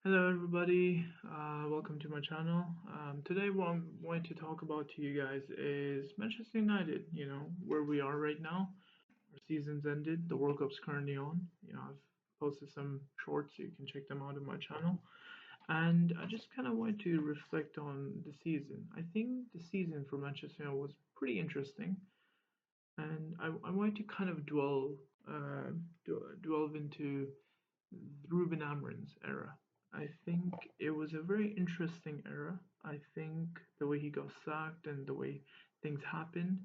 Hello, everybody. Welcome to my channel. Today, what I'm going to talk about to you guys is Manchester United. Where we are right now. Our season's ended. The World Cup's currently on. I've posted some shorts, so you can check them out on my channel. And I just kind of want to reflect on the season. I think the season for Manchester United was pretty interesting, and I want to kind of delve into Ruben Amorim's era. I think it was a very interesting era. I think the way he got sacked and the way things happened,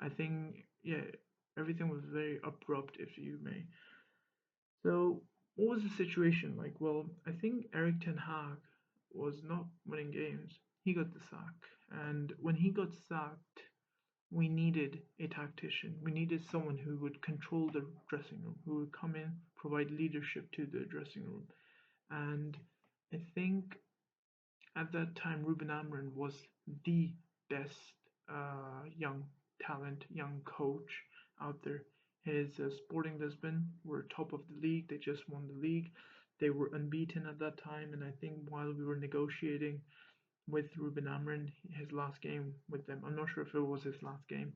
I think, yeah, everything was very abrupt, if you may. So, what was the situation like? Well, I think Eric Ten Hag was not winning games. He got the sack. And when he got sacked, we needed a tactician. We needed someone who would control the dressing room, who would come in, provide leadership to the dressing room. And I think at that time, Ruben Amorim was the best young talent, young coach out there. His Sporting Lisbon were top of the league. They just won the league. They were unbeaten at that time. And I think while we were negotiating with Ruben Amorim, his last game with them, I'm not sure if it was his last game,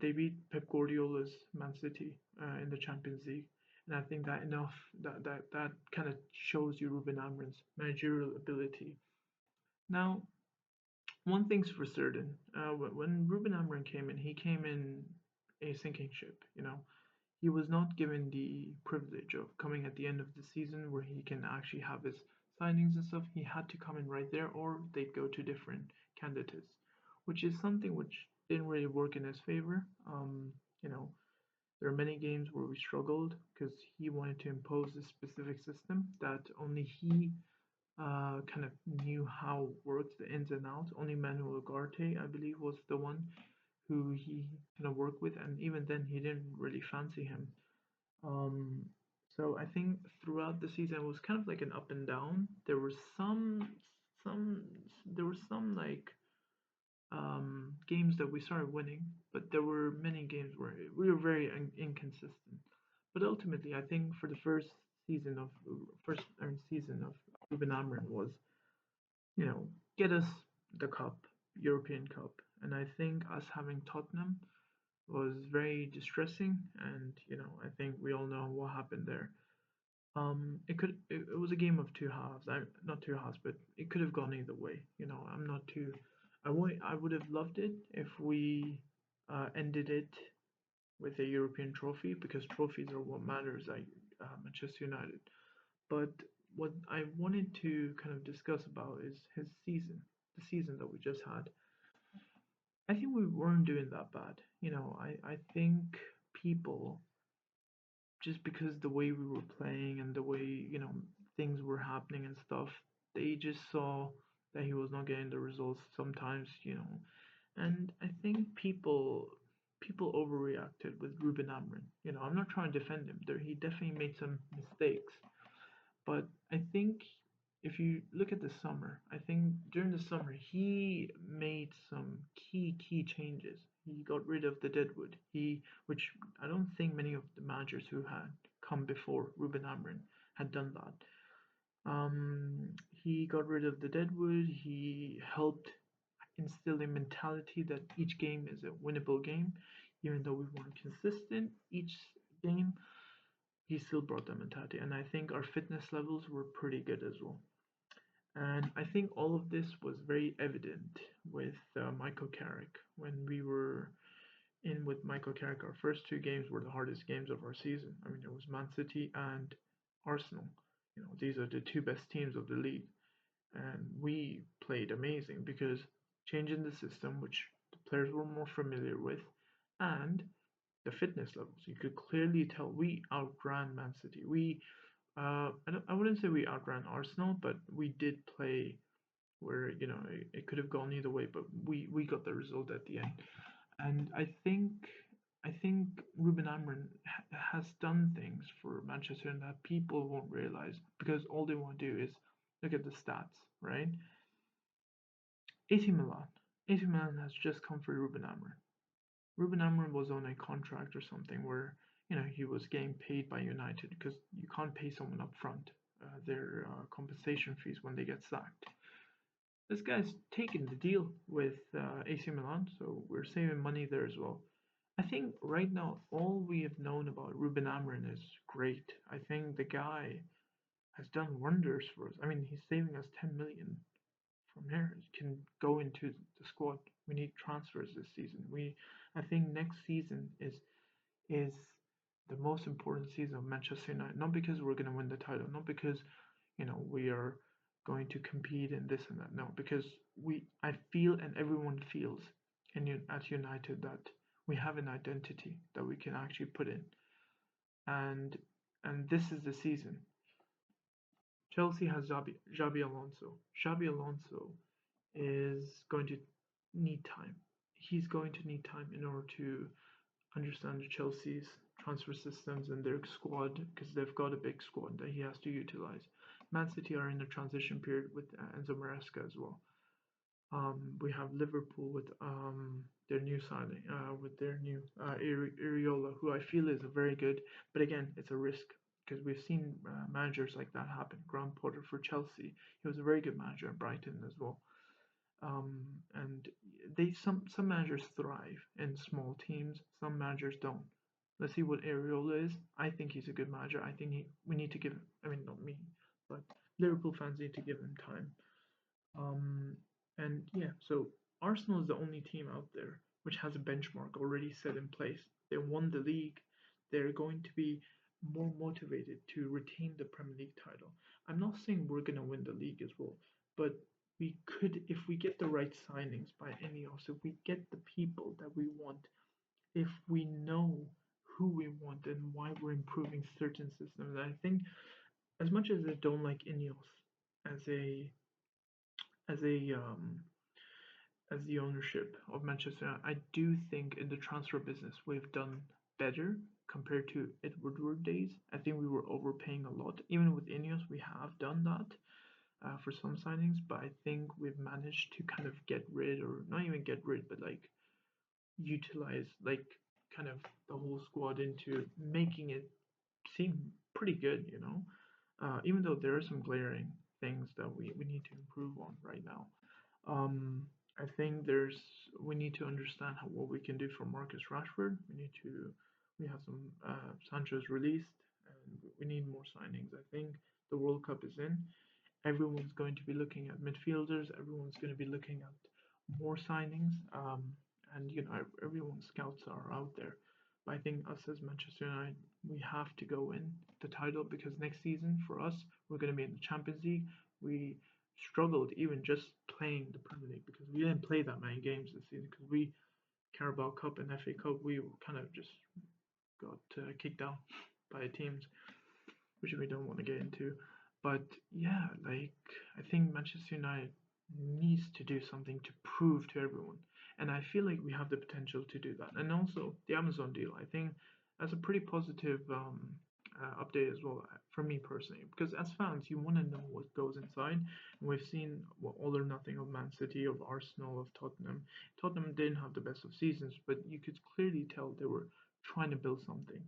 they beat Pep Guardiola's Man City in the Champions League, and I think that kind of shows you Ruben Amorim's managerial ability. Now, one thing's for certain: when Ruben Amorim came in, he came in a sinking ship. He was not given the privilege of coming at the end of the season where he can actually have his signings and stuff. He had to come in right there, or they'd go to different candidates, which is something which didn't really work in his favor. You know, there are many games where we struggled because he wanted to impose a specific system that only he kind of knew how it worked, the ins and outs. Only Manuel Ugarte, I believe, was the one who he kind of worked with, and even then, he didn't really fancy him. Um, so I think throughout the season it was kind of like an up and down. Some, there were some like games that we started winning, but there were many games where we were very inconsistent. But ultimately, I think for the first season of Ruben Amorim was, you know, get us the cup, European Cup, and I think us having Tottenham was very distressing, and I think we all know what happened there. It was a game of two halves. Not two halves, but it could have gone either way. I'm not too. I would have loved it if we ended it with a European trophy because trophies are what matters at Manchester United. But what I wanted to kind of discuss about is his season, the season that we just had. I think we weren't doing that bad. I think people, just because the way we were playing and the way, things were happening and stuff, they just saw that he was not getting the results sometimes. And I think people overreacted with Ruben Amorim. I'm not trying to defend him. There, he definitely made some mistakes, but I think if you look at the summer, I think during the summer he made some key changes. He got rid of the deadwood. Which I don't think many of the managers who had come before Ruben Amorim had done that. He got rid of the deadwood. He helped instill a mentality that each game is a winnable game, even though we weren't consistent each game. He still brought that mentality, and I think our fitness levels were pretty good as well. And I think all of this was very evident with Michael Carrick when we were in with Michael Carrick. Our first two games were the hardest games of our season. I mean, it was Man City and Arsenal. These are the two best teams of the league, and we played amazing because changing the system, which the players were more familiar with, and the fitness levels. You could clearly tell we outran Man City. I wouldn't say we outran Arsenal, but we did play where it could have gone either way, but we got the result at the end. And I think Ruben Amorim has done things for Manchester and that people won't realize because all they want to do is look at the stats, right? AC Milan. AC Milan has just come for Ruben Amorim. Ruben Amorim was on a contract or something where he was getting paid by United because you can't pay someone up front. their compensation fees when they get sacked. This guy's taken the deal with AC Milan, so we're saving money there as well. I think right now all we have known about Ruben Amorim is great. I think the guy has done wonders for us. I mean, he's saving us 10 million from here. It can go into the squad. We need transfers this season. I think next season is the most important season of Manchester United. Not because we're going to win the title, not because we are going to compete in this and that. No, because I feel and everyone feels at United that we have an identity that we can actually put in, and this is the season. Chelsea has Xabi Alonso. Xabi Alonso is going to need time. He's going to need time in order to understand Chelsea's transfer systems and their squad because they've got a big squad that he has to utilize. Man City are in a transition period with Enzo Maresca as well. We have Liverpool with their new signing, with their new Iriola, who I feel is a very good, but again, it's a risk because we've seen managers like that happen. Graham Potter for Chelsea, he was a very good manager at Brighton as well. And some managers thrive in small teams, some managers don't. Let's see what Areola is. I think he's a good manager. I think we need to give him, I mean, not me, but Liverpool fans need to give him time. Um, and yeah, so Arsenal is the only team out there which has a benchmark already set in place. They won the league. They're going to be more motivated to retain the Premier League title. I'm not saying we're going to win the league as well, but we could, if we get the right signings by Ineos, if we get the people that we want, if we know who we want and why we're improving certain systems. I think as much as I don't like Ineos as a as a as the ownership of Manchester United, I do think in the transfer business we've done better compared to Edward Wood days. I think we were overpaying a lot. Even with Ineos, we have done that for some signings, but I think we've managed to kind of get rid, or not even get rid, but like utilize like kind of the whole squad into making it seem pretty good, even though there are some glaring things that we need to improve on right now. Um, I think we need to understand what we can do for Marcus Rashford. We have some Sanchez released, and we need more signings. I think the World Cup is in. Everyone's going to be looking at midfielders. Everyone's going to be looking at more signings. And everyone's scouts are out there. But I think us as Manchester United, we have to go in the title because next season for us, we're going to be in the Champions League. We struggled even just playing the Premier League because we didn't play that many games this season because we Carabao Cup and FA Cup we kind of just got kicked out by teams, which we don't want to get into. But yeah, like I think Manchester United needs to do something to prove to everyone, and I feel like we have the potential to do that. And also the Amazon deal, I think that's a pretty positive update as well for me personally, because as fans you want to know what goes inside. And we've seen all or nothing of Man City, of Arsenal, of Tottenham. Tottenham didn't have the best of seasons, but you could clearly tell they were trying to build something.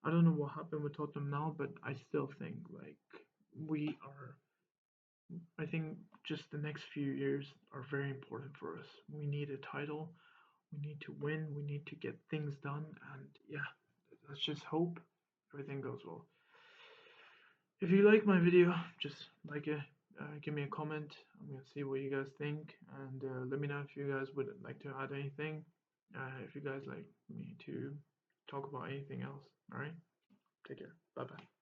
I don't know what happened with Tottenham now, but I still think like we are. I think just the next few years are very important for us. We need a title. We need to win. We need to get things done. And yeah, let's just hope everything goes well. If you like my video, just like it. Give me a comment. I'm gonna see what you guys think, and let me know if you guys would like to add anything. If you guys like me to talk about anything else. All right. Take care. Bye bye.